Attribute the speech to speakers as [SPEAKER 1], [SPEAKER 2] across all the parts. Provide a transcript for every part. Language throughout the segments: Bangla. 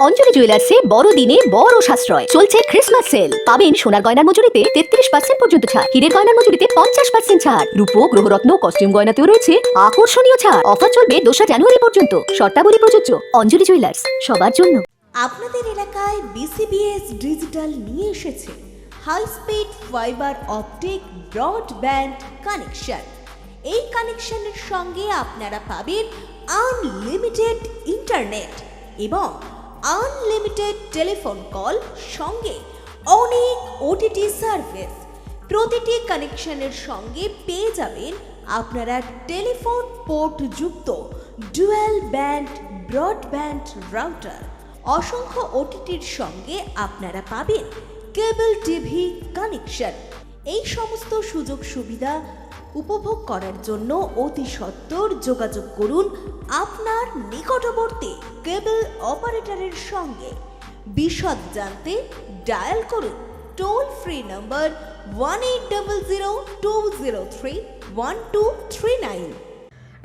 [SPEAKER 1] অঞ্জলি জুয়েলার্সে বড়দিনে বড় সাশ্রয় চলছে ক্রিসমাস সেল। পাবেন সোনার গয়নার মজুরিতে 33% পর্যন্ত ছাড়, হীরের গয়নার মজুরিতে 50% ছাড়, রূপো গ্রহরত্ন কস্টিউম গয়নাতেও রয়েছে আকর্ষণীয় ছাড়। অফার চলবে 2 জানুয়ারি পর্যন্ত। শর্তাবলী প্রযোজ্য। অঞ্জলি জুয়েলার্স, সবার জন্য।
[SPEAKER 2] আপনাদের এলাকায় বিসিবিএস ডিজিটাল নিয়ে এসেছে high speed fibre optic broadband connection. এই কানেকশনের সঙ্গে আপনারা পাবেন আনলিমিটেড ইন্টারনেট এবং আনলিমিটেড টেলিফোন কল, সঙ্গে অনেক ওটিটি সার্ভিস। প্রতিটি কানেকশনের সঙ্গে পেয়ে যাবেন আপনারা টেলিফোন পোর্ট যুক্ত ডুয়াল ব্যান্ড ব্রডব্যান্ড রাউটার। অসংখ্য ওটিটির সঙ্গে আপনারা পাবেন কেবল টিভি কানেকশন। এই সমস্ত সুযোগ সুবিধা উপভোগ করার জন্য অতি সত্বর যোগাযোগ করুন আপনার নিকটবর্তী কেবল অপারেটরের সঙ্গে। বিশদ জানতে ডায়াল করুন টোল ফ্রি নম্বর 1800203139।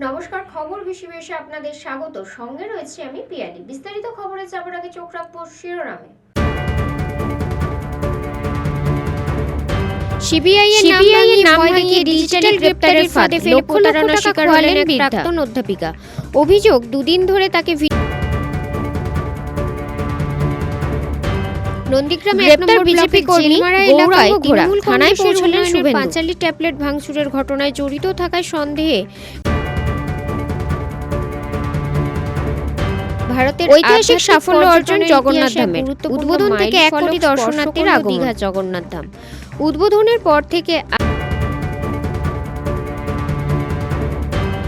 [SPEAKER 3] নমস্কার, খবর বিশেষে আপনাদের স্বাগত। সঙ্গে রয়েছে আমি পিয়ালি। বিস্তারিত খবরে যাবার আগে চোখ রাখবো শিরোনামে।
[SPEAKER 4] সিবিআই এর নাম ভাঙিয়ে ডিজিটাল গ্রেপ্তারের ফাঁদে ফেলে প্রতারণার শিকার হলেন এক প্রাক্তন অধ্যাপিকা। অভিযোগ, দুদিন ধরে তাকে নন্দীগ্রামে গ্রেপ্তার বিজেপি কর্মী এলাকায় তৃণমূল থানায় পৌঁছলেন শুভেন্দু। পাঁচালী ট্যাবলেট ভাঙচুরের ঘটনায় জড়িত থাকার সন্দেহে ভারতের ঐতিহাসিক সাফল্য অর্জন জগন্নাথ ধামের উদ্বোধন থেকে 1 কোটি দর্শনার্থীর আগমন। দীঘা জগন্নাথ ধাম উদ্বোধনের পর থেকে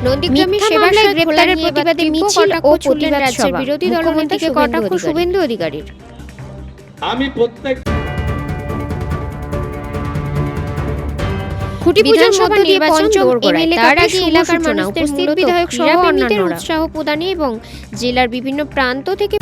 [SPEAKER 4] নন্দীগ্রামে সেবাশ্রয় গ্রেপ্তারের প্রতিবাদে মিছিল ও প্রতিবাদ সভা। বিরোধী দলনেতা কটাক্ষ শুভেন্দু অধিকারীর।
[SPEAKER 5] আমি প্রত্যেক
[SPEAKER 4] খুঁটি পূজার মধ্য দিয়ে পঞ্চম এমএলএ তার আগে এলাকার মানুষদের উপস্থিত বিধায়ক সহ অন্যান্যরা উৎসাহ প্রদানে এবং জেলার বিভিন্ন প্রান্ত থেকে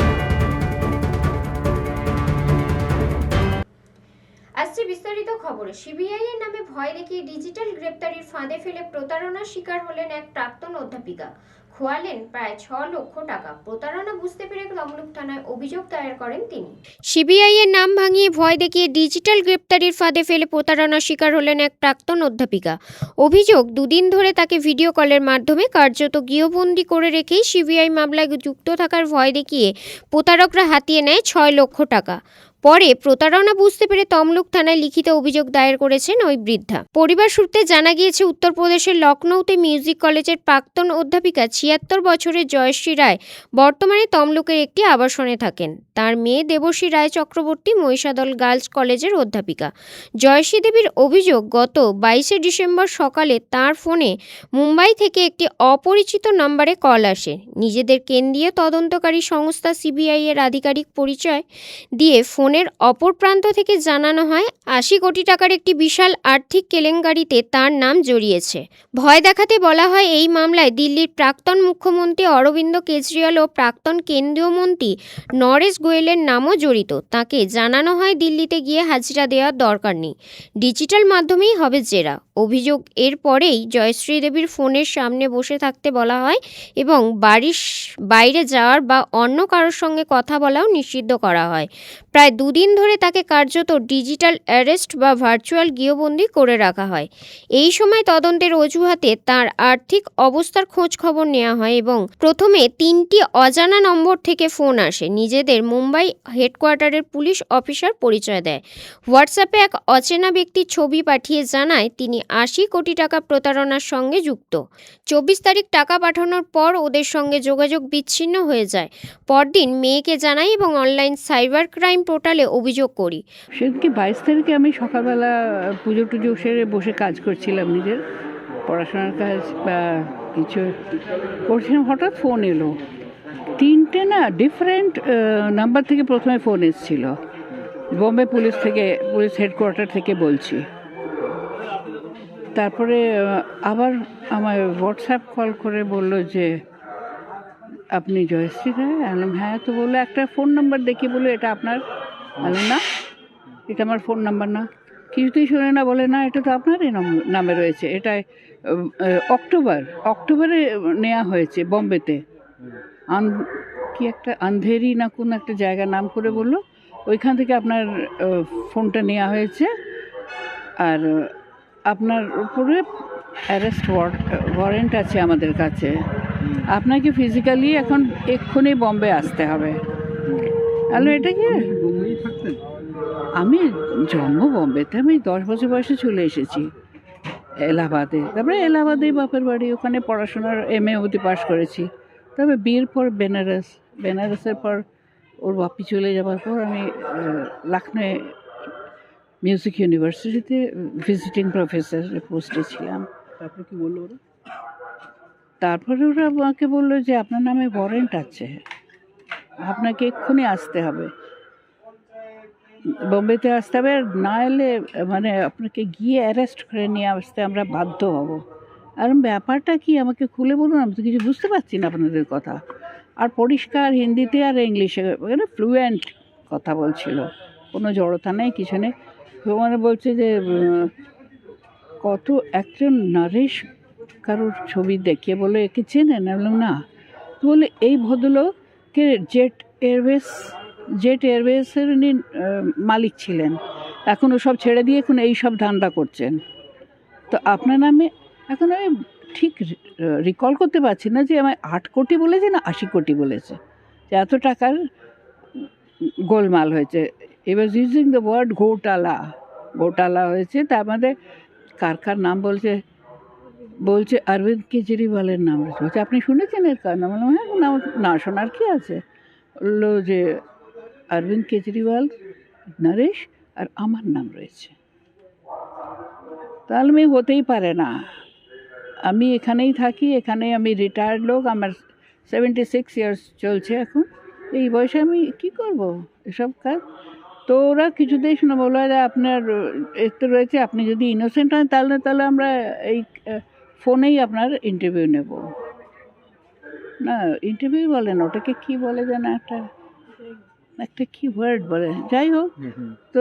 [SPEAKER 3] আসছে বিস্তারিত খবরে। সিবিআই এর নামে ভয় দেখিয়ে ডিজিটাল গ্রেপ্তারির ফাঁদে ফেলে প্রতারণার শিকার হলেন এক প্রাক্তন অধ্যাপিকা। খোয়ালেন প্রায় 6 লক্ষ টাকা। প্রতারণা বুঝতে পেরে তমলুক থানায় অভিযোগ দায়ের করেন তিনি।
[SPEAKER 4] সিবিআই এর নাম ভাঙিয়ে ভয় দেখিয়ে ডিজিটাল গ্রেপ্তারির ফাঁদে ফেলে প্রতারণার শিকার হলেন এক প্রাক্তন অধ্যাপিকা। অভিযোগ, দুদিন ধরে তাকে ভিডিও কলের মাধ্যমে কার্যত গৃহবন্দী করে রেখেই সিবিআই মামলায় যুক্ত থাকার ভয় দেখিয়ে প্রতারকরা হাতিয়ে নেয় 6 লক্ষ টাকা। পরে প্রতারণা বুঝতে পেরে তমলুক থানায় লিখিত অভিযোগ দায়ের করেছেন ওই বৃদ্ধা। পরিবার সূত্রে জানা গিয়েছে, উত্তরপ্রদেশের লখনৌতে মিউজিক কলেজের প্রাক্তন অধ্যাপিকা 76 বছরের জয়শ্রী রায় বর্তমানে তমলুকের একটি আবাসনে থাকেন। তার মেয়ে দেবশ্রী রায় চক্রবর্তী মহিষাদল গার্লস কলেজের অধ্যাপিকা। জয়শ্রী দেবীর অভিযোগ, গত 22 ডিসেম্বর সকালে তার ফোনে মুম্বাই থেকে একটি অপরিচিত নম্বরে কল আসে। নিজেদের কেন্দ্রীয় তদন্তকারী সংস্থা সিবিআই এর আধিকারিক পরিচয় দিয়ে ফোনের অপর প্রান্ত থেকে জানানো হয় 80 কোটি টাকার একটি বিশাল আর্থিক কেলেঙ্কারিতে তার নাম জড়িয়েছে। ভয় দেখাতে বলা হয় এই মামলায় দিল্লির প্রাক্তন মুখ্যমন্ত্রী অরবিন্দ কেজরিওয়াল ও প্রাক্তন কেন্দ্রীয় মন্ত্রী নরেশ গোয়েলের নামও জড়িত। তাকে জানানো হয় দিল্লিতে গিয়ে হাজিরা দেওয়ার দরকার নেই, ডিজিটাল মাধ্যমেই হবে জেরা। অভিযোগ, এর পরেই জয়শ্রী দেবীর ফোনের সামনে বসে থাকতে বলা হয় এবং বাড়ির বাইরে যাওয়ার বা অন্য কারোর সঙ্গে কথা বলাও নিষিদ্ধ করা হয়। প্রায় 2 দিন ধরে তাকে কার্যত ডিজিটাল অ্যারেস্ট বা ভার্চুয়াল গৃহবন্দী করে রাখা হয়। এই সময় তদন্তের অজুহাতে তার আর্থিক অবস্থার খোঁজ খবর নেওয়া হয় এবং প্রথমে 3টি অজানা নম্বর থেকে ফোন আসে। নিজেদের মুম্বাই হেডকোয়ার্টারের পুলিশ অফিসার পরিচয় দেয়। হোয়াটসঅ্যাপে এক অচেনা ব্যক্তির ছবি পাঠিয়ে জানায় তিনি 80 কোটি টাকা প্রতারণার সঙ্গে যুক্ত। 24 তারিখ টাকা পাঠানোর পর ওদের সঙ্গে যোগাযোগ বিচ্ছিন্ন হয়ে যায়। পরদিন মেয়েকে জানাই এবং অনলাইন সাইবার ক্রাইম পোর্টালে অভিযোগ করি।
[SPEAKER 6] সেদিনকে 22 তারিখে আমি সকালবেলা পুজো টুজো সেরে বসে কাজ করছিলাম, নিজের পড়াশোনার কাজ বা কিছু করছিলাম। হঠাৎ ফোন এলো, 3টে না ডিফারেন্ট নাম্বার থেকে প্রথমে ফোন এসেছিল। বম্বে পুলিশ হেডকোয়ার্টার থেকে বলছি। তারপরে আবার আমায় হোয়াটসঅ্যাপ কল করে বলল যে আপনি জয়শ্রী রায়? বললাম হ্যাঁ। তো বললো একটা ফোন নাম্বার দেখিয়ে বললো এটা আপনার। বললাম না, এটা আমার ফোন নাম্বার না। কিছুতেই শোনে না, বলে না এটা তো আপনারই নামে রয়েছে। এটা অক্টোবরে নেওয়া হয়েছে বম্বেতে। কি একটা আন্ধেরি না কোন একটা জায়গা নাম করে বললো, ওইখান থেকে আপনার ফোনটা নেওয়া হয়েছে, আর আপনার উপরে অ্যারেস্ট ওয়ারেন্ট আছে আমাদের কাছে। আপনাকে ফিজিক্যালি এখন এক্ষুনি বম্বে আসতে হবে। হ্যালো, এটা কি? আমি জন্ম বম্বেতে, আমি 10 বছর বয়সে চলে এসেছি এলাহাবাদে। তারপরে এলাহাবাদেই বাপের বাড়ি, ওখানে পড়াশোনার MA অবধি পাশ করেছি। তবে বিয়ের পর বেনারসের পর ওর বাপি চলে যাওয়ার পর আমি লখনৌ মিউজিক ইউনিভার্সিটিতে ভিজিটিং প্রফেসর পোস্টে ছিলাম।
[SPEAKER 7] তারপর কি বললো ওরা?
[SPEAKER 6] তারপরে ওরা আমাকে বললো যে আপনার নামে ওয়ারেন্ট আছে, আপনাকে এক্ষুনি আসতে হবে, বোম্বেতে আসতে হবে, আর না এলে মানে আপনাকে গিয়ে অ্যারেস্ট করে নিয়ে আসতে আমরা বাধ্য হব। আর ব্যাপারটা কি আমাকে খুলে বলুন, আমি তো কিছু বুঝতে পারছি না আপনাদের কথা। আর পরিষ্কার হিন্দিতে আর ইংলিশে মানে ফ্লুয়েন্ট কথা বলছিল, কোনো জড়তা নেই, কিছু নেই। মানে বলছে যে কত একজন নরেশ কারোর ছবি দেখিয়ে বলে একে চেনেন? আমি বললাম না। তো বলে এই ভদ্রলোকে জেট এয়ারওয়েজের উনি মালিক ছিলেন, এখন ওসব ছেড়ে দিয়ে এখন এই সব ধান্দা করছেন। তো আপনার নামে এখন আমি ঠিক রিকল করতে পারছি না যে আমায় 8 কোটি বলেছে না 80 কোটি বলেছে, যে এত টাকার গোলমাল হয়েছে। এবার ইউজিং দ্য ওয়ার্ড ঘোটালা হয়েছে। তার মধ্যে কার নাম বলছে অরবিন্দ কেজরিওয়ালের নাম রয়েছে। বলছে আপনি শুনেছেন এর কার নাম? হ্যাঁ, না শোনার কি আছে? বললো যে অরবিন্দ কেজরিওয়াল, নরেশ আর আমার নাম রয়েছে। তাহলে আমি হতেই পারে না, আমি এখানেই থাকি, এখানেই আমি রিটায়ার্ড লোক, আমার 76 ইয়ার্স চলছে এখন, এই বয়সে আমি কি করব এসব কাজ? তো ওরা কিছুতেই শুনে বললো যে আপনার এতে রয়েছে, আপনি যদি ইনোসেন্ট হন তাহলে আমরা এই ফোনেই আপনার ইন্টারভিউ নেব। না ইন্টারভিউ বলে না, ওটাকে কী বলে যেন একটা কি ওয়ার্ড বলে, যাই হোক। তো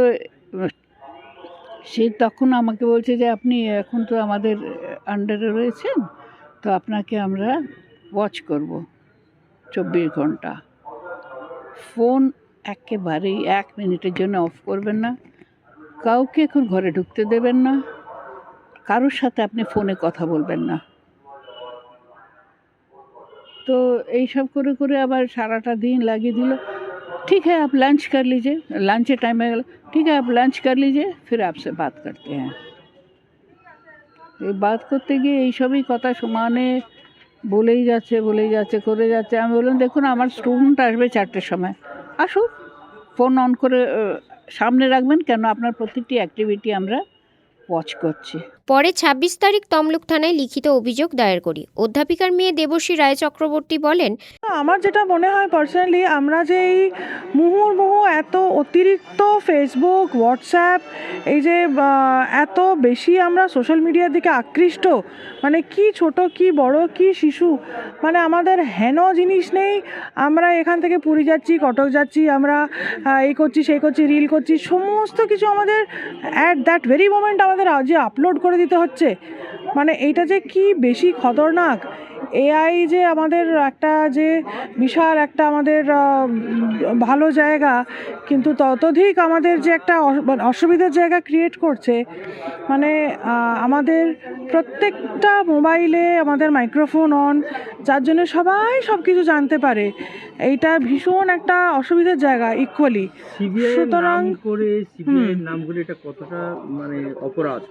[SPEAKER 6] সে তখন আমাকে বলছে যে আপনি এখন তো আমাদের আন্ডারে রয়েছেন, তো আপনাকে আমরা ওয়াচ করব 24 ঘন্টা। ফোন একেবারেই 1 মিনিটের জন্য অফ করবেন না, কাউকে এখন ঘরে ঢুকতে দেবেন না, কারোর সাথে আপনি ফোনে কথা বলবেন না। তো এই সব করে করে আবার সারাটা দিন লাগিয়ে दिल। ठीक है आप लंच कर लीजिए, लंच टाइम में ठीक है आप लंच कर लीजिए, फिर आपसे बात करते हैं। এই বাত করতে গিয়ে এইসবই কথা সমানে বলেই যাচ্ছে করে যাচ্ছে। আমি বললাম দেখুন আমার স্টুডেন্ট আসবে 4টের সময়, আসুক, ফোন অন করে সামনে রাখবেন, কেন আপনার প্রত্যেকটি অ্যাক্টিভিটি আমরা ওয়াচ করছি।
[SPEAKER 4] পরে 26 তারিখ তমলুক থানায় লিখিত অভিযোগ দায়ের করি। অধ্যাপিকার মেয়ে দেবশ্রী রায় চক্রবর্তী বলেন,
[SPEAKER 8] আমার যেটা মনে হয় পার্সোনালি, আমরা যে এই মুহুর্মুহু এত অতিরিক্ত ফেসবুক, হোয়াটসঅ্যাপ, এই যে এত বেশি আমরা সোশ্যাল মিডিয়ার দিকে আকৃষ্ট, মানে কি ছোট কি বড় কি শিশু, মানে আমাদের হেন জিনিস নেই। আমরা এখান থেকে পুরী যাচ্ছি, কটক যাচ্ছি, আমরা এই করছি সেই করছি, রিল করছি, সমস্ত কিছু আমাদের অ্যাট দ্যাট ভেরি মোমেন্ট আমাদের যে আপলোড করে দিতে হচ্ছে। মানে এইটা যে কি বেশি খতরনাক। এআই যে আমাদের একটা যে বিশাল একটা আমাদের ভালো জায়গা, কিন্তু ততোধিক আমাদের যে একটা অসুবিধার জায়গা ক্রিয়েট করছে। মানে আমাদের প্রত্যেকটা মোবাইলে আমাদের মাইক্রোফোন অন, যার জন্য সবাই সব কিছু জানতে পারে। এইটা ভীষণ একটা অসুবিধার জায়গা ইকুয়ালি। সুতরাং
[SPEAKER 7] নামগুলো এটা কতটা মানে অপরাধ?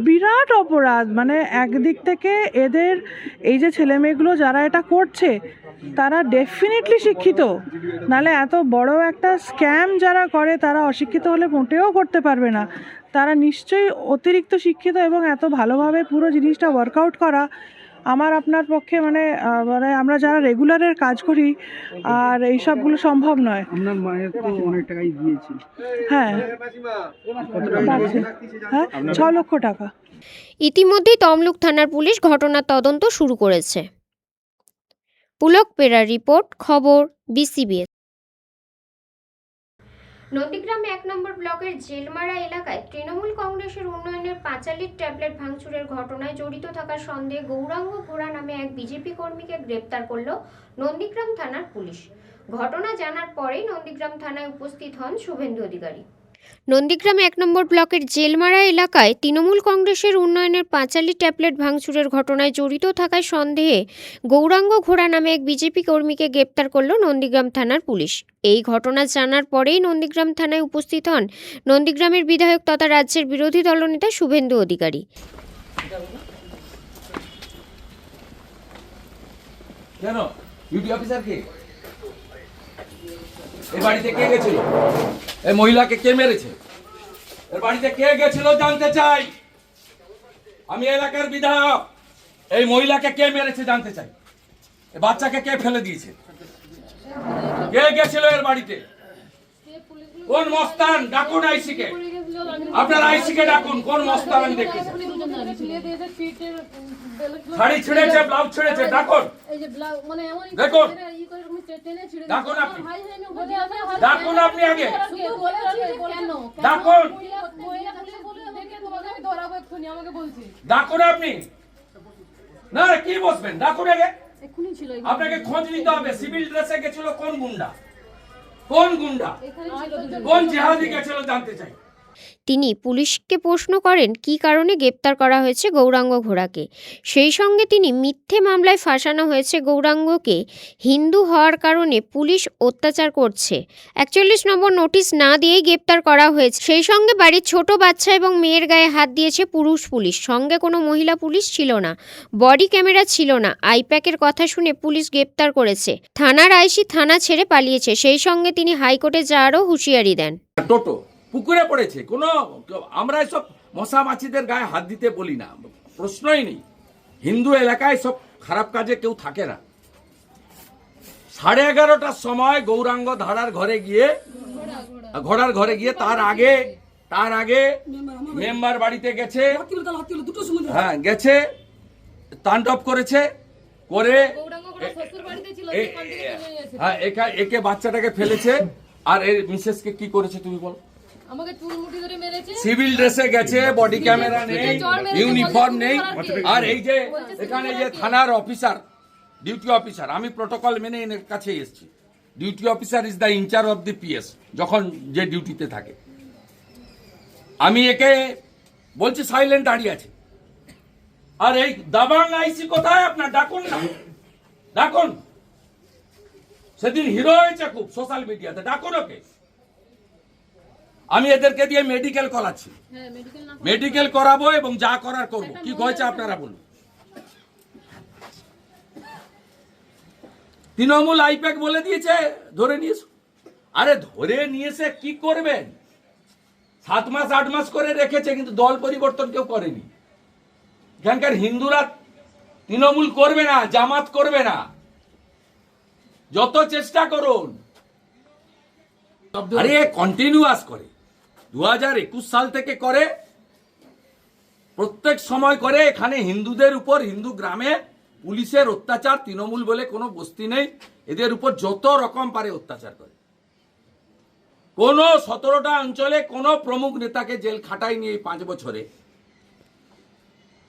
[SPEAKER 8] বিরাট অপরাধ। মানে একদিক থেকে এদের এই যে ছেলেমেয়েগুলো যারা এটা করছে তারা ডেফিনেটলি শিক্ষিত, নালে এত বড় একটা স্ক্যাম যারা করে তারা অশিক্ষিত হলে মোটেও করতে পারবে না। তারা নিশ্চয়ই অতিরিক্ত শিক্ষিত, এবং এত ভালোভাবে পুরো জিনিসটা ওয়ার্কআউট করা আমার আপনার পক্ষে মানে আমরা যারা রেগুলারের কাজ করি আর এই সবগুলো সম্ভব নয়।
[SPEAKER 7] আপনার মায়ের তো অনেক টাকাই দিয়েছিল।
[SPEAKER 8] হ্যাঁ, 6 লক্ষ টাকা।
[SPEAKER 4] ইতিমধ্যেই তমলুক থানার পুলিশ ঘটনার তদন্ত শুরু করেছে। পুলক পেরার রিপোর্ট, খবর BCBS।
[SPEAKER 3] নন্দীগ্রাম 1 নম্বর ব্লকের জেলমারা এলাকায় তৃণমূল কংগ্রেসের উন্নয়নের পাঁচালির ট্যাবলেট ভাঙচুরের ঘটনায় জড়িত থাকার সন্দেহে গৌরাঙ্গ ঘোড়া নামে এক বিজেপি কর্মীকে গ্রেপ্তার করল নন্দীগ্রাম থানার পুলিশ। ঘটনা জানার পরেই নন্দীগ্রাম থানায় উপস্থিত হন শুভেন্দু অধিকারী।
[SPEAKER 4] নন্দীগ্রাম 1 নম্বর ব্লকের জেলমারা এলাকায় তৃণমূল কংগ্রেসের উন্নয়নের পাঁচালী ট্যাবলেট ভাঙচুরের ঘটনায় জড়িত থাকায় সন্দেহে গৌরাঙ্গ ঘোড়া নামে এক বিজেপি কর্মীকে গ্রেপ্তার করল নন্দীগ্রাম থানার পুলিশ। এই ঘটনা জানার পরেই নন্দীগ্রাম থানায় উপস্থিত হন নন্দীগ্রামের বিধায়ক তথা রাজ্যের বিরোধী দলনেতা শুভেন্দু অধিকারী।
[SPEAKER 5] কেন ডিউটি অফিসার কে? এই বাড়িতে কে গেছিল? এই মহিলাকে কে মেরেছে? এর বাড়িতে কে গেছিল জানতে চাই। আমি এলাকার বিধায়ক, এই মহিলাকে কে মেরেছে জানতে চাই। এই বাচ্চাকে কে ফেলে দিয়েছে? কে গেছিল এর বাড়িতে? কোন মস্তান? ডাকুন আইসিকে, আপনার আইসিকে ডাকুন। কোন মস্তান আমি দেখেছি? শাড়ি ছিঁড়েছে, ব্লাউজ ছিঁড়েছে, ডাকুন। দেখুন, ডাকুন আপনি, ডাকুন আপনি আগে, ডাকুন, ডাকুন আপনি। না কি বসবেন? ডাকুন আগে, আপনাকে খোঁজ নিতে হবে। সিভিল ড্রেসে গেছিল কোন গুন্ডা? কোন গুন্ডা, কোন জিহাদি গেছিল জানতে চাই।
[SPEAKER 4] তিনি পুলিশকে প্রশ্ন করেন কী কারণে গ্রেপ্তার করা হয়েছে গৌরাঙ্গ ঘোড়াকে। সেই সঙ্গে তিনি মিথ্যে মামলায় ফাঁসানো হয়েছে গৌরাঙ্গকে, হিন্দু হওয়ার কারণে পুলিশ অত্যাচার করছে। 41 নম্বর নোটিশ না দিয়েই গ্রেপ্তার করা হয়েছে। সেই সঙ্গে বাড়ির ছোট বাচ্চা এবং মেয়ের গায়ে হাত দিয়েছে পুরুষ পুলিশ, সঙ্গে কোনো মহিলা পুলিশ ছিল না, বডি ক্যামেরা ছিল না। আইপ্যাকের কথা শুনে পুলিশ গ্রেপ্তার করেছে। থানার আইসি থানা ছেড়ে পালিয়েছে। সেই সঙ্গে তিনি হাইকোর্টে যাওয়ারও হুঁশিয়ারি দেন।
[SPEAKER 5] টোটো পুকুরে পড়েছে, কোনো আমরা সব মশা মাছিদের গায়ে হাত দিতে বলি না, প্রশ্নই নেই। হিন্দু এলাকায় সব খারাপ কাজে কেউ থাকে না। 11:30টার সময় গৌরাঙ্গ ঘোড়ার ঘরে গিয়ে তার আগে মেম্বার বাড়িতে গেছে, হ্যাঁ গেছে, তাণ্ডব করেছে, করে হ্যাঁ একে বাচ্চাটাকে ফেলেছে। আর এর মিসেসকে কি করেছে তুমি বল? সিভিল ড্রেসে গেছে, বডি ক্যামেরা নেই, ইউনিফর্ম নেই। আর এই যে এখানে যে থানার অফিসার, ডিউটি অফিসার, আমি প্রোটোকল মেনে এর কাছে এসেছি। Duty officer is the in-charge of the PS, যখন যে ডিউটিতে থাকে। আমি একে বলছি সাইলেন্ট দাঁড়িয়ে আছে। আর এই দাবাং আইসি কোথায় আপনার? ডাকুন না, ডাকুন। সেদিন হিরো হয়েছে খুব সোশ্যাল মিডিয়াতে, ডাকুন ওকে। আমি এদেরকে দিয়ে মেডিকেল করাচ্ছি, মেডিকেল করাবো এবং যা করার করবো। কি হয়েছে আপনারা বলুন। তৃণমূল আইপ্যাক বলে দিয়েছে ধরে নিয়েছে। আরে ধরে নিয়েছে কি করবেন? 7 মাস 8 মাস করে রেখেছে, কিন্তু দল পরিবর্তন কেউ করেনি। এখানকার হিন্দুরা তৃণমূল করবে না, জামাত করবে না, যত চেষ্টা করুন। আরে কন্টিনিউয়াস করে 2021 সাল থেকে করে, প্রত্যেক সময় করে। এখানে হিন্দুদের উপর, হিন্দু গ্রামে পুলিশের অত্যাচার, তৃণমূল বলে কোনো বস্তি নেই, এদের উপর যত রকম পারে অত্যাচার করে। কোন 17টা অঞ্চলে কোন প্রমুখ নেতাকে জেল খাটায়নি এই 5 বছরে।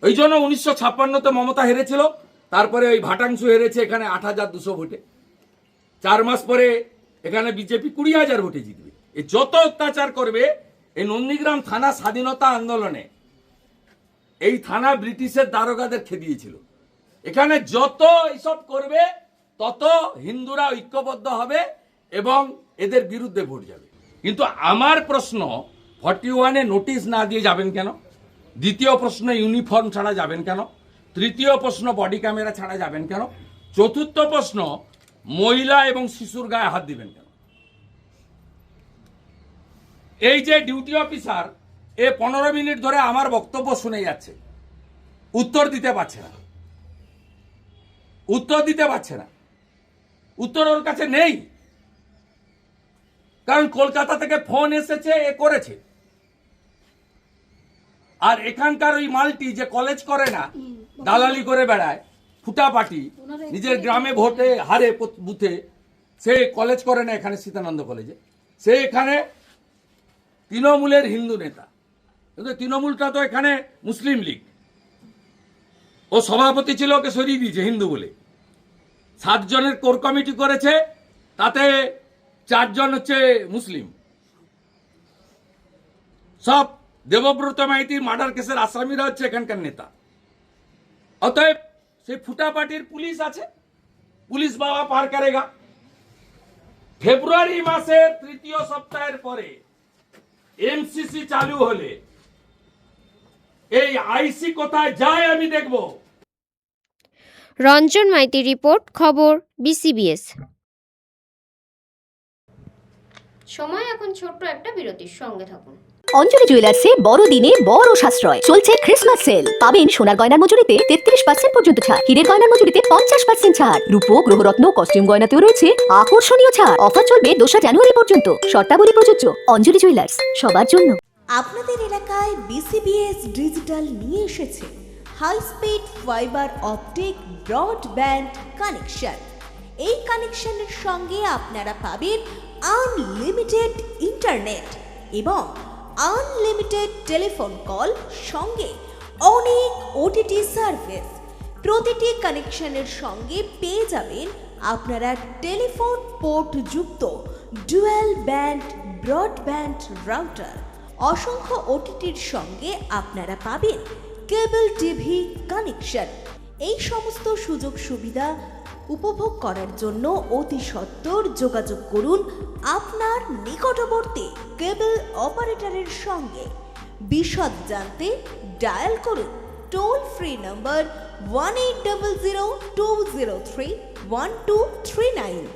[SPEAKER 5] ওই জন্য 1956তে মমতা হেরেছিল, তারপরে ওই ভাটাংশু হেরেছে এখানে 8200 ভোটে। 4 মাস পরে এখানে বিজেপি 20,000 ভোটে জিতবে। এই যত অত্যাচার করবে, এই নন্দীগ্রাম থানা স্বাধীনতা আন্দোলনে এই থানা ব্রিটিশের দারোগাদের খেদিয়েছিল। এখানে যত এইসব করবে তত হিন্দুরা ঐক্যবদ্ধ হবে এবং এদের বিরুদ্ধে ভোট যাবে। কিন্তু আমার প্রশ্ন, 41-এ নোটিশ না দিয়ে যাবেন কেন? দ্বিতীয় প্রশ্ন, ইউনিফর্ম ছাড়া যাবেন কেন? তৃতীয় প্রশ্ন, বডি ক্যামেরা ছাড়া যাবেন কেন? চতুর্থ প্রশ্ন, মহিলা এবং শিশুর গায়ে হাত দিবেন কেন? এই যে ডিউটি অফিসার, এ 15 মিনিট ধরে আমার বক্তব্য শুনে যাচ্ছে, উত্তর দিতে পারছে না, উত্তর দিতে পারছে না। উত্তর ওর কাছে নেই, কারণ কলকাতা থেকে ফোন এসেছে, এ করেছে। আর এখানকার ওই মালটি যে কলেজ করে না, দালালি করে বেড়ায়, ফুটাপাটি, নিজের গ্রামে ভোটে হারে বুথে, সে কলেজ করে না এখানে সীতানন্দ কলেজে। সে এখানে তৃণমূলের হিন্দু নেতা, কিন্তু তৃণমূলটা তো এখানে মুসলিম লীগ। ও সভাপতি ছিল, ওকে সরিয়ে দিয়েছে হিন্দু বলে। 7 জনের কোর কমিটি করেছে, তাতে 4 জন হচ্ছে মুসলিম। সব দেবব্রত মাইতির মার্ডার কেসের আসামিরা হচ্ছে এখানকার নেতা। অতএব সেই ফুটা পার্টির পুলিশ আছে, পুলিশ বাবা পার করেগা। ফেব্রুয়ারি মাসের 3য় সপ্তাহের পরে এমসিসি চালু হলে এই আইসি কোথায় যায় আমি দেখব।
[SPEAKER 4] রঞ্জন মাইতির রিপোর্ট, খবর BCBS।
[SPEAKER 3] সময় এখন ছোট্ট একটা বিরতির, সঙ্গে থাকুন।
[SPEAKER 1] অঞ্জলি জুয়েলার্সে বড়দিনে বড় সাশ্রয় চলছে ক্রিসমাস সেল। পাবেন সোনার গয়নার মজুরিতে 33% পর্যন্ত ছাড়, হীরের গয়নার মজুরিতে 50% ছাড়, রূপো গ্রহরত্ন কস্টিউম গয়নাতেও রয়েছে আকর্ষণীয় ছাড়। অফার চলবে 2 জানুয়ারি পর্যন্ত। শর্তাবলী প্রযোজ্য। অঞ্জলি জুয়েলার্স, সবার জন্য।
[SPEAKER 2] আপনাদের এলাকায় বিসিবিএস ডিজিটাল নিয়ে এসেছে high speed fibre optic broadband connection. এই কানেকশনের সঙ্গে আপনারা পাবেন আনলিমিটেড ইন্টারনেট এবং আনলিমিটেড টেলিফোন কল, সঙ্গে অনেক ওটিটি সার্ভিস। প্রতিটি কানেকশনের সঙ্গে পেয়ে যাবেন আপনারা টেলিফোন পোর্ট যুক্ত ডুয়াল ব্যান্ড ব্রডব্যান্ড রাউটার। অসংখ্য ওটিটির সঙ্গে আপনারা পাবেন কেবল টিভি কানেকশন। এই সমস্ত সুযোগ সুবিধা উপভোগ করার জন্য অতি সত্বর যোগাযোগ করুন আপনার নিকটবর্তী কেবল অপারেটরের সঙ্গে। বিশদ জানতে ডায়াল করুন টোল ফ্রি নম্বর 1800-203-1239।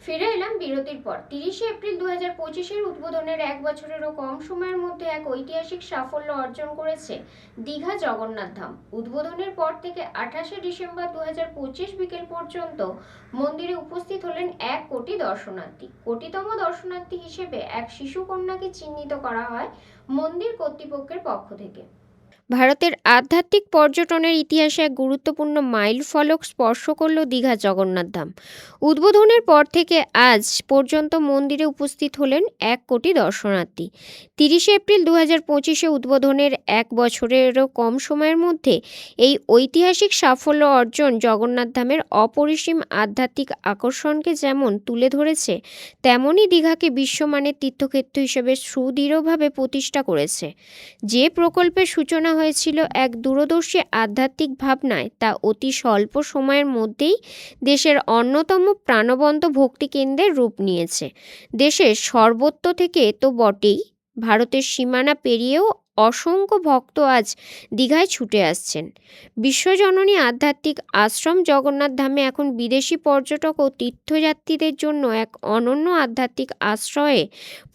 [SPEAKER 3] ফিরে এলাম বিরতির পর। 30শে এপ্রিল 2025-এর উদ্বোধনের 1 বছরেরও কম সময়ের মধ্যে এক ঐতিহাসিক সাফল্য অর্জন করেছে দীঘা জগন্নাথ ধাম। উদ্বোধনের পর থেকে 28শে ডিসেম্বর 2025 বিকেল পর্যন্ত মন্দিরে উপস্থিত হলেন 1 কোটি দর্শনার্থী। কোটিতম দর্শনার্থী হিসেবে এক শিশু কন্যাকে চিহ্নিত করা হয় মন্দির কর্তৃপক্ষের পক্ষ থেকে।
[SPEAKER 4] ভারতের আধ্যাত্মিক পর্যটনের ইতিহাসে এক গুরুত্বপূর্ণ মাইল ফলক স্পর্শ করল দীঘা জগন্নাথ ধাম। উদ্বোধনের পর থেকে আজ পর্যন্ত মন্দিরে উপস্থিত হলেন 1 কোটি দর্শনার্থী। 30শে এপ্রিল 2025-এ উদ্বোধনের 1 বছরেরও কম সময়ের মধ্যে এই ঐতিহাসিক সাফল্য অর্জন জগন্নাথ ধামের অপরিসীম আধ্যাত্মিক আকর্ষণকে যেমন তুলে ধরেছে, তেমনই দীঘাকে বিশ্বমানের তীর্থক্ষেত্র হিসেবে সুদৃঢ়ভাবে প্রতিষ্ঠা করেছে। যে প্রকল্পের সূচনা হয়েছিল এক দূরদর্শী আধ্যাত্মিক ভাবনায়, তা অতি স্বল্প সময়ের মধ্যেই দেশের অন্যতম প্রাণবন্ত ভক্তিকেন্দ্রের রূপ নিয়েছে। দেশের সর্বত্র থেকে তো বটেই, ভারতের সীমানা পেরিয়েও অসংখ্য ভক্ত আজ দীঘায় ছুটে আসছেন। বিশ্বজননী আধ্যাত্মিক আশ্রম জগন্নাথ ধামে এখন বিদেশি পর্যটক ও তীর্থযাত্রীদের জন্য এক অনন্য আধ্যাত্মিক আশ্রয়ে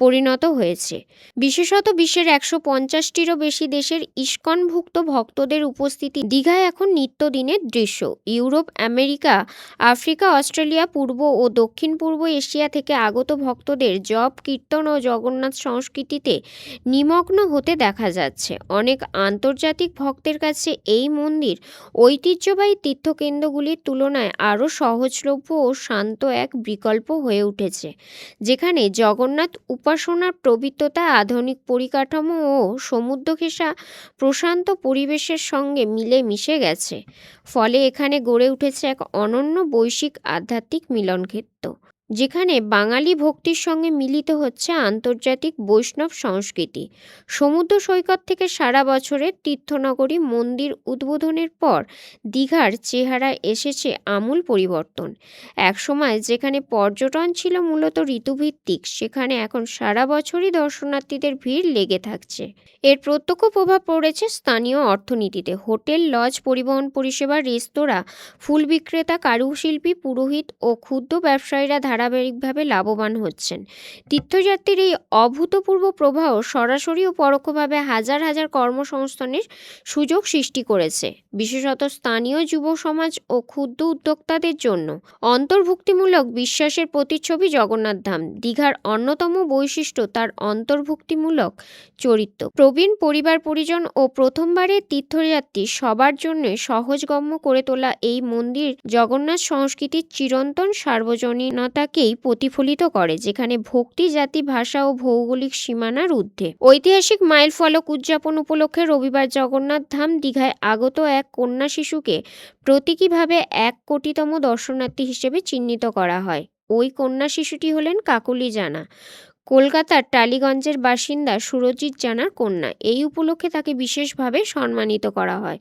[SPEAKER 4] পরিণত হয়েছে। বিশেষত বিশ্বের 150টিরও বেশি দেশের ইস্কনভুক্ত ভক্তদের উপস্থিতি দীঘায় এখন নিত্যদিনের দৃশ্য। ইউরোপ, আমেরিকা, আফ্রিকা, অস্ট্রেলিয়া, পূর্ব ও দক্ষিণ পূর্ব এশিয়া থেকে আগত ভক্তদের জপ, কীর্তন ও জগন্নাথ সংস্কৃতিতে নিমগ্ন হতে দেখা যাচ্ছে। অনেক আন্তর্জাতিক ভক্তের কাছে এই মন্দির ঐতিহ্যবাহী তীর্থকেন্দ্রগুলির তুলনায় আরও সহজলভ্য ও শান্ত এক বিকল্প হয়ে উঠেছে, যেখানে জগন্নাথ উপাসনার পবিত্রতা, আধুনিক পরিকাঠামো ও সমুদ্র ঘেঁষা প্রশান্ত পরিবেশের সঙ্গে মিলে মিশে গেছে। ফলে এখানে গড়ে উঠেছে এক অনন্য বৈশ্বিক আধ্যাত্মিক মিলনক্ষেত্র, যেখানে বাঙালি ভক্তির সঙ্গে মিলিত হচ্ছে আন্তর্জাতিক বৈষ্ণব সংস্কৃতি। সমুদ্র সৈকত থেকে সারা বছরের তীর্থনগরী মন্দির উদ্বোধনের পর দীঘার চেহারায় এসেছে আমূল পরিবর্তন। একসময় যেখানে পর্যটন ছিল মূলত ঋতুভিত্তিক, সেখানে এখন সারা বছরই দর্শনার্থীদের ভিড় লেগে থাকছে। এর প্রত্যক্ষ প্রভাব পড়েছে স্থানীয় অর্থনীতিতে। হোটেল, লজ, পরিবহন পরিষেবা, রেস্তোরাঁ, ফুল বিক্রেতা, কারুশিল্পী, পুরোহিত ও ক্ষুদ্র ব্যবসায়ীরা ধারাবাহিকভাবে লাভবান হচ্ছেন। তীর্থযাত্রীর এই অভূতপূর্ব প্রবাহ সরাসরি ও পরোক্ষভাবে হাজার হাজার কর্মসংস্থানের সুযোগ সৃষ্টি করেছে, বিশেষত স্থানীয় যুব সমাজ ও ক্ষুদ্র উদ্যোক্তাদের জন্য। অন্তর্ভুক্তিমূলক বিশ্বাসের প্রতিচ্ছবি জগন্নাথ ধাম। দীঘার অন্যতম বৈশিষ্ট্য তার অন্তর্ভুক্তিমূলক চরিত্র। প্রবীণ, পরিবার পরিজন ও প্রথমবারের তীর্থযাত্রী সবার জন্য সহজগম্য করে তোলা এই মন্দির জগন্নাথ সংস্কৃতির চিরন্তন সার্বজনীনতাকেই প্রতিফলিত করে, যেখানে ভক্তি, জাতি, ভাষা ও ভৌগোলিক সীমানার ঊর্ধ্বে। ঐতিহাসিক মাইল ফলক উদযাপন উপলক্ষে রবিবার জগন্নাথ ধাম দীঘায় আগত এক কন্যা শিশুকে প্রতীকীভাবে 1 কোটিতম দর্শনার্থী হিসেবে চিহ্নিত করা হয়। ওই কন্যা শিশুটি হলেন কাকলি জানা, কলকাতার টালিগঞ্জের বাসিন্দা সুরজিৎ জানার কন্যা। এই উপলক্ষে তাকে বিশেষভাবে সম্মানিত করা হয়।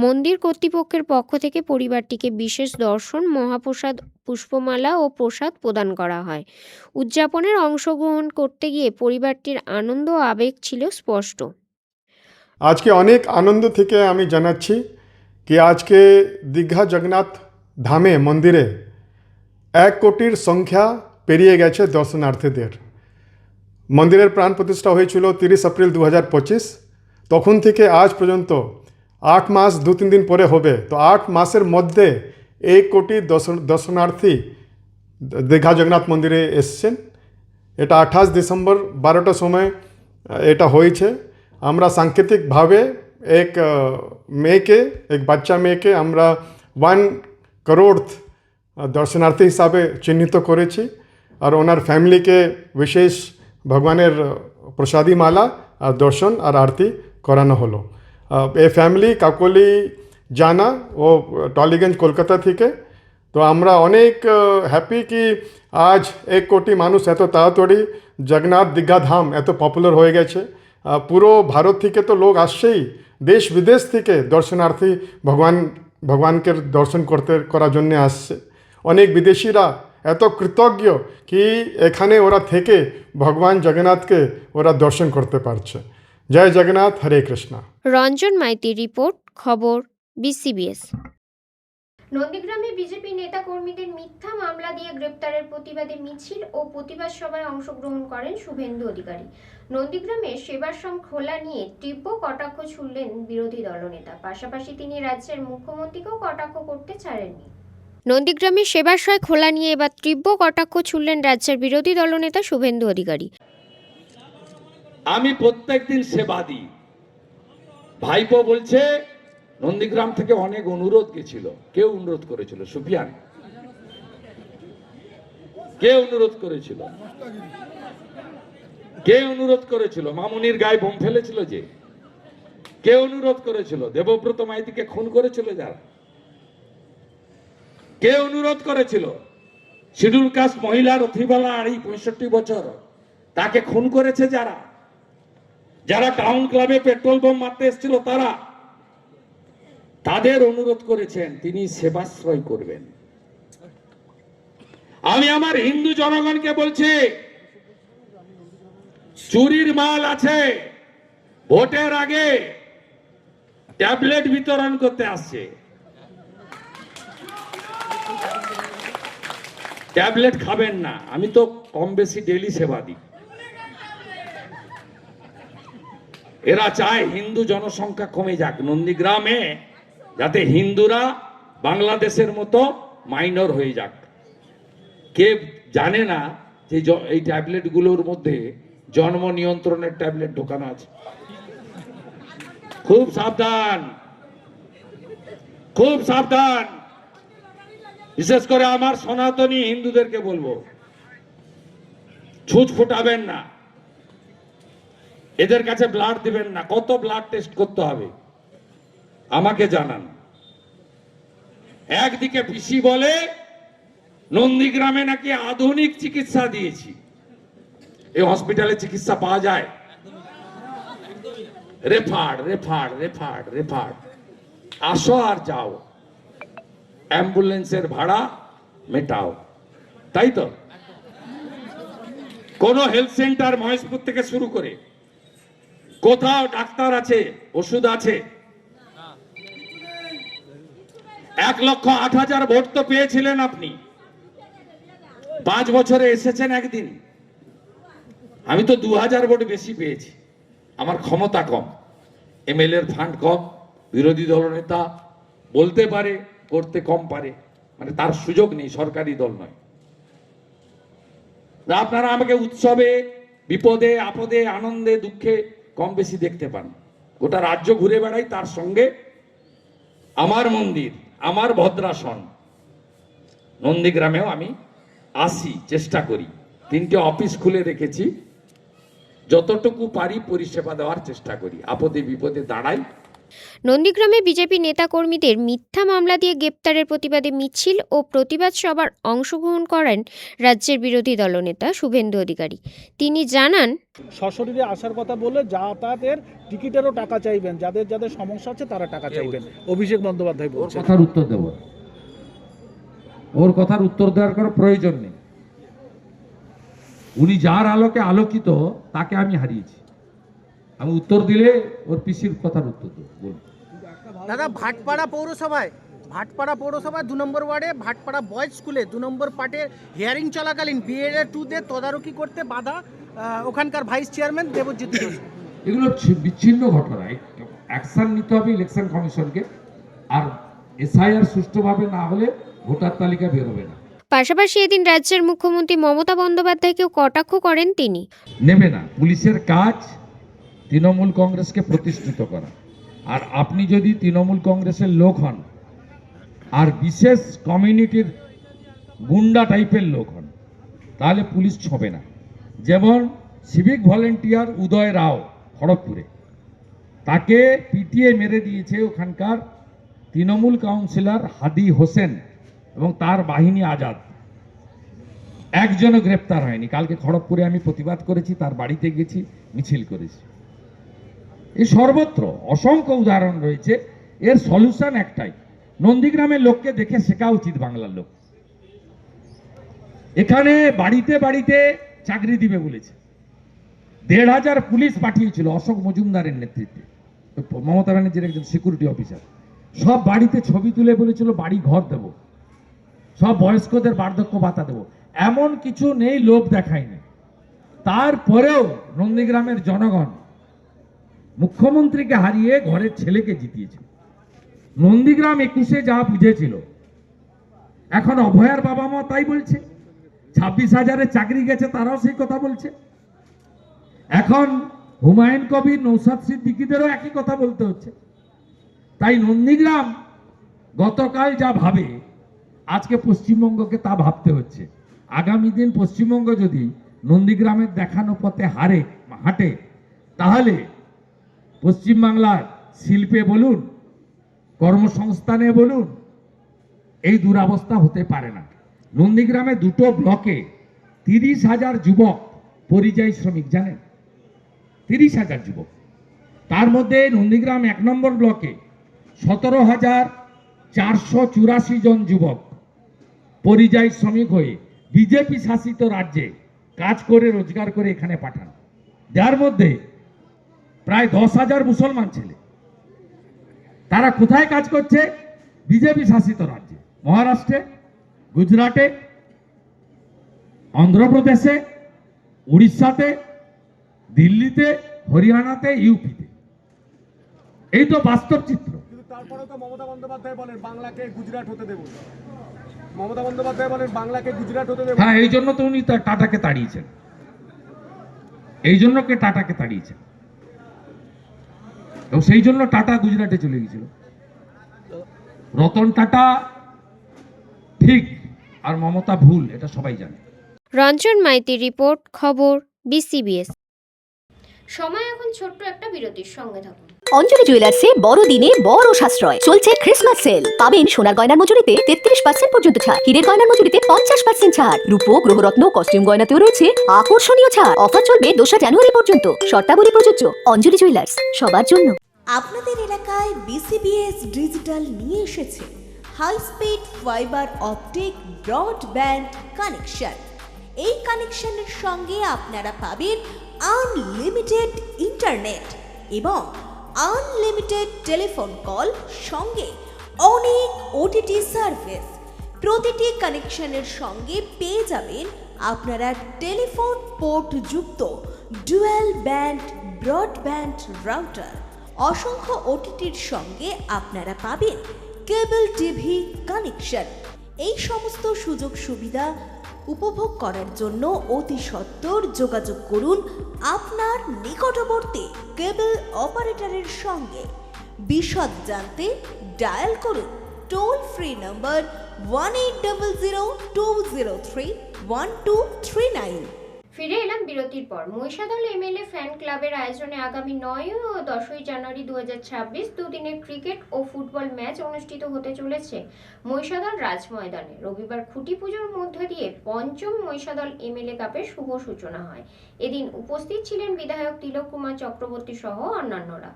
[SPEAKER 4] মন্দির কর্তৃপক্ষের পক্ষ থেকে পরিবারটিকে বিশেষ দর্শন, মহাপ্রসাদ, পুষ্পমালা ও প্রসাদ প্রদান করা হয়। উদযাপনের অংশগ্রহণ করতে গিয়ে পরিবারটির আনন্দ ও আবেগ ছিল স্পষ্ট।
[SPEAKER 9] আজকে অনেক আনন্দ থেকে আমি জানাচ্ছি কি আজকে দীঘা জগন্নাথ ধামে মন্দিরে 1 কোটির সংখ্যা পেরিয়ে গেছে দর্শনার্থীদের। মন্দিরের প্রাণ প্রতিষ্ঠা হয়েছিল 30 এপ্রিল 2025। তখন থেকে আজ পর্যন্ত 8 মাস 2-3 দিন পরে হবে, তো 8 মাসের মধ্যে 1 কোটি দর্শনার্থী দীঘা জগন্নাথ মন্দিরে এসছেন। এটা 28 ডিসেম্বর 12টার সময় এটা হয়েছে। আমরা সাংকেতিকভাবে এক বাচ্চা মেয়েকে আমরা 1 করোড় দর্শনার্থী হিসাবে চিহ্নিত করেছি, আর ওনার ফ্যামিলিকে বিশেষ ভগবানের প্রসাদী মালা আর দর্শন আর আরতি করানো হলো। এই ফ্যামিলি কাকলি জানা ও টালিগঞ্জ কলকাতা থেকে। তো আমরা অনেক হ্যাপি কি আজ 1 কোটি মানুষ এত তাড়াতাড়ি জগন্নাথ দীঘা ধাম এত পপুলার হয়ে গেছে। পুরো ভারত থেকে তো লোক আসছেই, দেশ বিদেশ থেকে দর্শনার্থী ভগবানকে দর্শন করার জন্য আসছে। অনেক বিদেশিরা এত কৃতজ্ঞ কি এখানে ওরা থেকে ভগবান জগন্নাথকে ওরা দর্শন করতে পারছে। জয় জগন্নাথ, হরে কৃষ্ণ।
[SPEAKER 4] রঞ্জন মাইতির রিপোর্ট, খবর BCBS।
[SPEAKER 3] নন্দীগ্রামে বিজেপি নেতা কর্মীদের মিথ্যা মামলা দিয়ে গ্রেপ্তারের প্রতিবাদে মিছিল ও প্রতিবাদ সভায় অংশগ্রহণ করেন শুভেন্দু অধিকারী। নন্দীগ্রামে সেবাশ্রম খোলা নিয়ে তীব্র কটাক্ষ ছুড়লেন বিরোধী দলনেতা। পাশাপাশি তিনি রাজ্যের মুখ্যমন্ত্রীকেও কটাক্ষ করতে ছাড়েননি।
[SPEAKER 4] নন্দীগ্রামে সেবাশ্রয় খোলা নিয়ে এবার তীব্র কটাক্ষ ছুড়লেন রাজ্যের বিরোধী দলনেতা শুভেন্দু অধিকারী।
[SPEAKER 5] আমি প্রত্যেকদিন সেবা দিই। ভাইপো বলছে নন্দীগ্রাম থেকে অনেক অনুরোধ গেছিল। কেউ অনুরোধ করেছিল? সুফিয়ান কে অনুরোধ করেছিল? কে অনুরোধ করেছিল? মামুনির গায়ে বোম ফেলেছিল যে? কে অনুরোধ করেছিল? দেবব্রত মাইতিকে খুন করেছিল যারা? কে অনুরোধ করেছিল? শিডিউল কাস্ট মহিলার অথিবালা 65 বছর, তাকে খুন করেছে যারা? যারা টাউন ক্লাবে পেট্রোল বোম মারতে এসেছিল তারা, তাদের অনুরোধ করেছেন তিনি সেবাশ্রয় করবেন। আমি আমার হিন্দু জনগণকে বলছি, চুরির মাল আছে, ভোটের আগে ট্যাবলেট বিতরণ করতে আসছে। ট্যাবলেট খাবেন না। আমি তো কম বেশি ডেলি সেবা দিই। এরা চায় হিন্দু জনসংখ্যা কমে যাক নন্দীগ্রামে, যাতে হিন্দুরা বাংলাদেশের মতো মাইনর হয়ে যাক। কে জানে না যে এই ট্যাবলেটগুলোর মধ্যে জন্ম নিয়ন্ত্রণের ট্যাবলেট ঢোকানো আছে। খুব সাবধান, খুব সাবধান। বিশেষ করে আমার সনাতনী হিন্দুদেরকে বলবো, ছুঁচ ফুটাবেন না, এদের কাছে ব্লাড দিবেন না। কত ব্লাড টেস্ট করতে হবে আমাকে জানান। একদিকে পিসি বলে নন্দীগ্রামে নাকি আধুনিক চিকিৎসা দিয়েছি। এই হসপিটালে চিকিৎসা পাওয়া যায়? Referred referred referred referred. আসো আর যাও, অ্যাম্বুলেন্সের ভাড়া মেটাও, তাই তো? কোন হেলথ সেন্টার মহেশপুর থেকে শুরু করে কোথাও ডাক্তার আছে, ওষুধ আছে? 1,08,000 ভোট তো পেয়েছিলেন আপনি, 5 বছরে এসেছেন একদিন। আমি তো 2,000 ভোট বেশি পেয়েছি। আমার ক্ষমতা কম, MLA এর ফান্ড কম, বিরোধী দলনেতা বলতে পারে, করতে কম পারে, মানে তার সুযোগ নেই, সরকারি দল নয়। আপনারা আমাকে উৎসবে, বিপদে, আপদে, আনন্দে, দুঃখে কম বেশি দেখতে পান। গোটা রাজ্য ঘুরে বেড়াই, তার সঙ্গে আমার মন্দির, আমার ভদ্রাসন নন্দীগ্রামেও আমি আসি, চেষ্টা করি। 3টে অফিস খুলে রেখেছি, যতটুকু পারি পরিষেবা দেওয়ার চেষ্টা করি। আপদে বিপদে দাঁড়াই,
[SPEAKER 4] নন্দীগ্রামে বিজেপি নেতাকর্মীদের মিথ্যা মামলা দিয়ে গ্রেপ্তারের প্রতিবাদে মিছিল ও প্রতিবাদ সভার অংশগ্রহণ করেন রাজ্যের বিরোধী দলনেতা শুভেন্দু অধিকারী। তিনি জানান,
[SPEAKER 10] সশরীরে আসার কথা বলে যাতায়াতের টিকিটেরও টাকা চাইবেন, যাদের যাদের সমস্যা আছে তারা টাকা চাইবেন। অভিষেক বন্দ্যোপাধ্যায় বলছেন।
[SPEAKER 11] কথার উত্তর দেব, ওর কথার উত্তর দেওয়ার কোনো প্রয়োজন নেই। উনি যার আলোকে আলোকিত তাকে আমি হারিয়েছি। আমি উত্তর দিলে ওর পিসির কথার উত্তর দেব।
[SPEAKER 12] দাদা, ভাটপাড়া পৌরসভায় 2 নম্বর ওয়ার্ডে ভাটপাড়া বয়েজ স্কুলে 2 নম্বর পার্টের হিয়ারিং চলাকালীন BA2-দের তদারকি করতে বাধা ওখানকার ভাইস চেয়ারম্যান দেবজ্যোতি ঘোষ।
[SPEAKER 11] এগুলো বিচ্ছিন্ন ঘটনা, অ্যাকশন নিতে হবে ইলেকশন কমিশনকে। আর SIR সুষ্ঠুভাবে না হলে ভোটার তালিকা বেরোবে না।
[SPEAKER 4] পাশাপাশি এদিন রাজ্যের মুখ্যমন্ত্রী মমতা বন্দ্যোপাধ্যায়কেও কটাক্ষ করেন তিনি।
[SPEAKER 11] নেবে না, পুলিশের কাজ তৃণমূল কংগ্রেসকে প্রতিষ্ঠিত করা। আর আপনি যদি তৃণমূল কংগ্রেসের লোক হন আর বিশেষ কমিউনিটির গুন্ডা টাইপের লোক হন, তাহলে পুলিশ ছোঁবে না। যেমন সিভিক ভলেন্টিয়ার উদয় রাও খড়গপুরে, তাকে পিটিয়ে মেরে দিয়েছে ওখানকার তৃণমূল কাউন্সিলর হাদি হোসেন এবং তার বাহিনী আজাদ। একজনও গ্রেপ্তার হয়নি। কালকে খড়গপুরে আমি প্রতিবাদ করেছি, তার বাড়িতে গেছি, মিছিল করেছি। এই সর্বত্র অসংখ্য উদাহরণ রয়েছে। এর সলিউশন একটাই, নন্দীগ্রামের লোককে দেখে শেখা উচিত বাংলার লোক। এখানে বাড়িতে বাড়িতে চাকরি দিবে বলেছে, 1,500 পুলিশ পাঠিয়েছিল অশোক মজুমদারের নেতৃত্বে, মমতা ব্যানার্জির একজন সিকিউরিটি অফিসার। সব বাড়িতে ছবি তুলে বলেছিল বাড়ি ঘর দেব, সব বয়স্কদের বার্ধক্য ভাতা দেব। এমন কিছু নেই, লোভ দেখায়নি। তারপরেও নন্দীগ্রামের জনগণ মুখ্যমন্ত্রীকে হারিয়ে ঘরের ছেলেকে জিতিয়েছে। নন্দীগ্রাম 21-এ যা বুঝেছিল, এখন অভয়ার বাবা মা তাই বলছে। 26,000-এর চাকরি গেছে, তারাও সেই কথা বলছে। এখন হুমায়ুন কবির, নৌসাদ সিদ্দিকীদেরও একই কথা বলতে হচ্ছে। তাই নন্দীগ্রাম গতকাল যা ভাবে, আজকে পশ্চিমবঙ্গকে তা ভাবতে হচ্ছে। আগামী দিন পশ্চিমবঙ্গ যদি নন্দীগ্রামের দেখানো পথে হাঁটে, তাহলে পশ্চিমবাংলার শিল্পে বলুন, কর্মসংস্থানে বলুন, এই দুরবস্থা হতে পারে না। নন্দীগ্রামে 2টো ব্লকে 30,000 যুবক পরিযায়ী শ্রমিক, জানেন? 30,000 যুবক। তার মধ্যে নন্দীগ্রাম 1 নম্বর ব্লকে 17,484 জন যুবক পরিযায়ী শ্রমিক হয়ে বিজেপি শাসিত রাজ্যে কাজ করে রোজগার করে এখানে পাঠান। যার মধ্যে প্রায় 10,000 মুসলমান ছেলে। তারা কোথায় কাজ করছে? বিজেপি শাসিত রাজ্যে, মহারাষ্ট্রে, গুজরাটে, অন্ধ্রপ্রদেশে, উড়িষ্যাতে, দিল্লিতে, হরিয়ানাতে, ইউপিতে। এই তো বাস্তব চিত্র।
[SPEAKER 10] তারপরে তো মমতা বন্দ্যোপাধ্যায় বলেন বাংলাকে গুজরাট হতে দেব। মমতা বন্দ্যোপাধ্যায় বলেন বাংলাকে গুজরাট হতে দেব।
[SPEAKER 11] হ্যাঁ, এই জন্য তো উনি টাটাকে তাড়িয়েছেন। টাটাকে তাড়িয়েছেন এবং সেই জন্য টাটা গুজরাটে চলে গেছিল। রতন টাটা ঠিক আর মমতা ভুল, এটা সবাই জানে।
[SPEAKER 4] রঞ্জন মাইতির রিপোর্ট, খবর BCBS।
[SPEAKER 3] সময় এখন ছোট্ট একটা বিরতির, সঙ্গে থাকুন।
[SPEAKER 1] অঞ্জলি জুয়েলার্সে বড়দিনে বড় সাশ্রয় চলছে ক্রিসমাস সেল। পাবেন সোনার গয়নার মজুরিতে 33% পর্যন্ত ছাড়, হীরের গয়নার মজুরিতে 50% ছাড়, রূপো গ্রহরত্ন কস্টিউম গয়নাতেও রয়েছে আকর্ষণীয় ছাড়। অফার চলবে 2 জানুয়ারি পর্যন্ত। শর্তাবলী প্রযোজ্য। অঞ্জলি জুয়েলার্স, সবার জন্য।
[SPEAKER 2] আপনাদের এলাকায় BCBS ডিজিটাল নিয়ে এসেছে high speed fibre optic broadband connection. এই কানেকশনের সঙ্গে আপনারা পাবেন আনলিমিটেড ইন্টারনেট এবং আনলিমিটেড টেলিফোন কল, সঙ্গে অনেক OTT সার্ভিস। প্রতিটি কানেকশনের সঙ্গে পেয়ে যাবেন আপনারা টেলিফোন পোর্ট যুক্ত ডুয়াল ব্যান্ড ব্রডব্যান্ড রাউটার। অসংখ্য OTTর সঙ্গে আপনারা পাবেন কেবল টিভি কানেকশন। এই সমস্ত সুযোগ সুবিধা উপভোগ করার জন্য অতি সত্বর যোগাযোগ করুন আপনার নিকটবর্তী কেবল অপারেটরের সঙ্গে। বিশদ জানতে ডায়াল করুন টোল ফ্রি নম্বর 1800-203-1239।
[SPEAKER 3] ফিরে এলাম বিরতির পর। মহিষাদল এমএলএ ফ্যান ক্লাবের আয়োজনে আগামী 9 ও 10 জানুয়ারি 2026 দুদিনের ক্রিকেট ও ফুটবল ম্যাচ অনুষ্ঠিত হতে চলেছে মহিষাদল রাজ ময়দানে। রবিবার খুঁটি পুজোর মধ্য দিয়ে পঞ্চম মহিষাদল এমএলএ কাপের শুভ সূচনা হয়। এদিন উপস্থিত ছিলেন বিধায়ক তিলক কুমার চক্রবর্তী সহ অন্যান্যরা।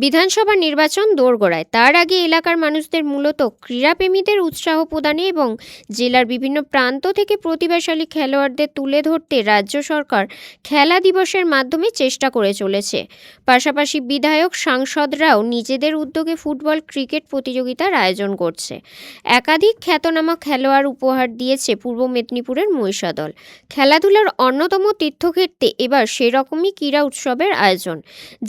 [SPEAKER 4] বিধানসভা নির্বাচন দোরগোড়ায়, তার আগে এলাকার মানুষদের মূলত ক্রীড়াপ্রেমীদের উৎসাহ প্রদানে এবং জেলার বিভিন্ন প্রান্ত থেকে প্রতিভাশালী খেলোয়াড়দের তুলে ধরতে রাজ্য সরকার খেলা দিবসের মাধ্যমে চেষ্টা করে চলেছে। পাশাপাশি বিধায়ক সাংসদরাও নিজেদের উদ্যোগে ফুটবল ক্রিকেট প্রতিযোগিতার আয়োজন করছে। একাধিক খ্যাতনামা খেলোয়াড় উপহার দিয়েছে পূর্ব মেদিনীপুরের মহিষাদল। খেলাধুলার অন্যতম তীর্থক্ষেত্রে এবার সেরকমই ক্রীড়া উৎসবের আয়োজন।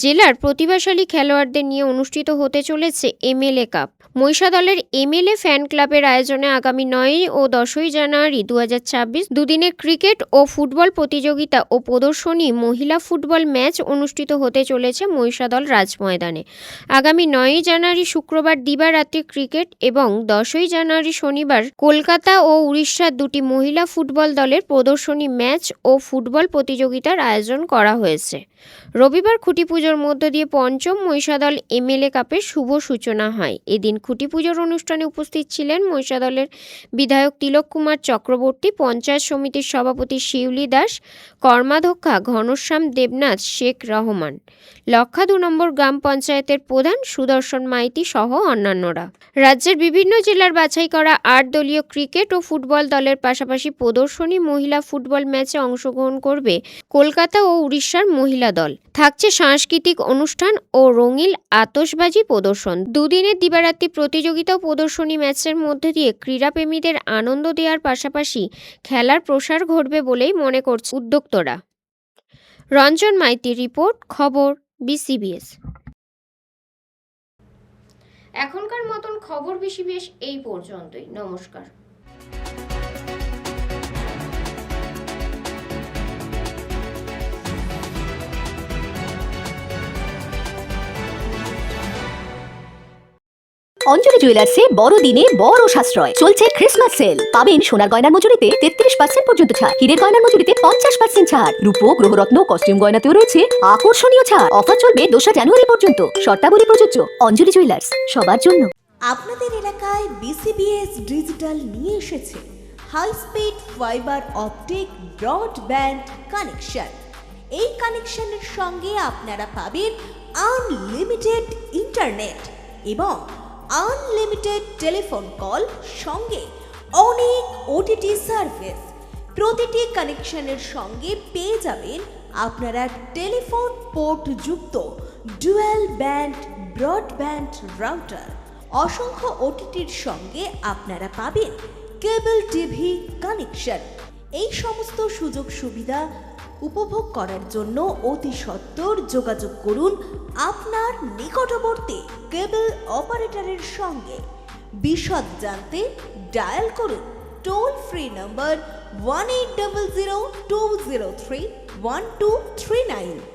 [SPEAKER 4] জেলার প্রতিভাশালী খেলোয়াড়দের নিয়ে অনুষ্ঠিত হতে চলেছে এমএলএ কাপ। মহিষাদলের এমএলএ ফ্যান ক্লাবের আয়োজনে আগামী 9 ও 10 জানুয়ারি 2026 দুদিনের ক্রিকেট ও ফুটবল প্রতিযোগিতা ও প্রদর্শনী মহিলা ফুটবল ম্যাচ অনুষ্ঠিত হতে চলেছে মহিষাদল রাজ ময়দানে। আগামী 9 জানুয়ারি শুক্রবার দিবারাত্রি ক্রিকেট এবং 10 জানুয়ারি শনিবার কলকাতা ও উড়িষ্যার দুটি মহিলা ফুটবল দলের প্রদর্শনী ম্যাচ ও ফুটবল প্রতিযোগিতার আয়োজন করা হয়েছে। রবিবার খুঁটি পুজোর মধ্য দিয়ে পঞ্চম মহিষাদল এমএলএ কাপের শুভ সূচনা হয়। এদিন খুঁটি পুজোর অনুষ্ঠানে উপস্থিত ছিলেন মহিষাদলের বিধায়ক তিলক কুমার চক্রবর্তী, পঞ্চায়েত সমিতির সভাপতি শিউলি দাস, কর্মাধ্যক্ষা ঘনশ্যাম দেবনাথ শেখ রহমান, লক্ষা 2 নম্বর গ্রাম পঞ্চায়েতের প্রধান সুদর্শন মাইতি সহ অন্যান্যরা। রাজ্যের বিভিন্ন জেলার বাছাই করা 8 দলীয় ক্রিকেট ও ফুটবল দলের পাশাপাশি প্রদর্শনী মহিলা ফুটবল ম্যাচে অংশগ্রহণ করবে কলকাতা ও উড়িষ্যার মহিলা দল। থাকছে সাংস্কৃতিক অনুষ্ঠান ও রঙিন আতশবাজি প্রদর্শন। দুদিনের দিবারাত্রি প্রতিযোগিতা ও প্রদর্শনী ম্যাচের মধ্যে দিয়ে ক্রীড়াপ্রেমীদের আনন্দ দেওয়ার পাশাপাশি খেলার প্রসার ঘটবে বলেই মনে করছে উদ্যোক্তারা। রঞ্জন মাইতির রিপোর্ট, খবর বিসিবিএস।
[SPEAKER 3] এখনকার মতন খবর বিসিবিএস এই পর্যন্তই। নমস্কার।
[SPEAKER 1] অঞ্জলি জুয়েলার্সে বড়দিনে বড় সাশ্রয় চলছে ক্রিসমাস সেল। পাবেন সোনার গয়নার মজুরিতে 33% পর্যন্ত ছাড়, হীরের গয়নার মজুরিতে 50% ছাড়, রূপো গ্রহরত্ন কস্টিউম গয়নাতেও রয়েছে আকর্ষণীয় ছাড়। অফার চলবে 2 জানুয়ারি পর্যন্ত। শর্তাবলী প্রযোজ্য। অঞ্জলি জুয়েলার্স, সবার জন্য।
[SPEAKER 2] আপনাদের এলাকায় বিসিবিএস ডিজিটাল নিয়ে এসেছে high speed fibre optic broadband connection. এই কানেকশনের সঙ্গে আপনারা পাবেন আনলিমিটেড ইন্টারনেট এবং আনলিমিটেড টেলিফোন কল, সঙ্গে অনেক ওটিটি সার্ভিস। প্রতিটি কানেকশনের সঙ্গে পেয়ে যাবেন আপনারা টেলিফোন পোর্ট যুক্ত ডুয়াল ব্যান্ড ব্রডব্যান্ড রাউটার। অসংখ্য ওটিটির সঙ্গে আপনারা পাবেন কেবল টিভি কানেকশন। এই সমস্ত সুযোগ সুবিধা উপভোগ করার জন্য অতি সত্বর যোগাযোগ করুন আপনার নিকটবর্তী কেবল অপারেটরের সঙ্গে। বিশদ জানতে ডায়াল করুন টোল ফ্রি নম্বর 1800 203 1239।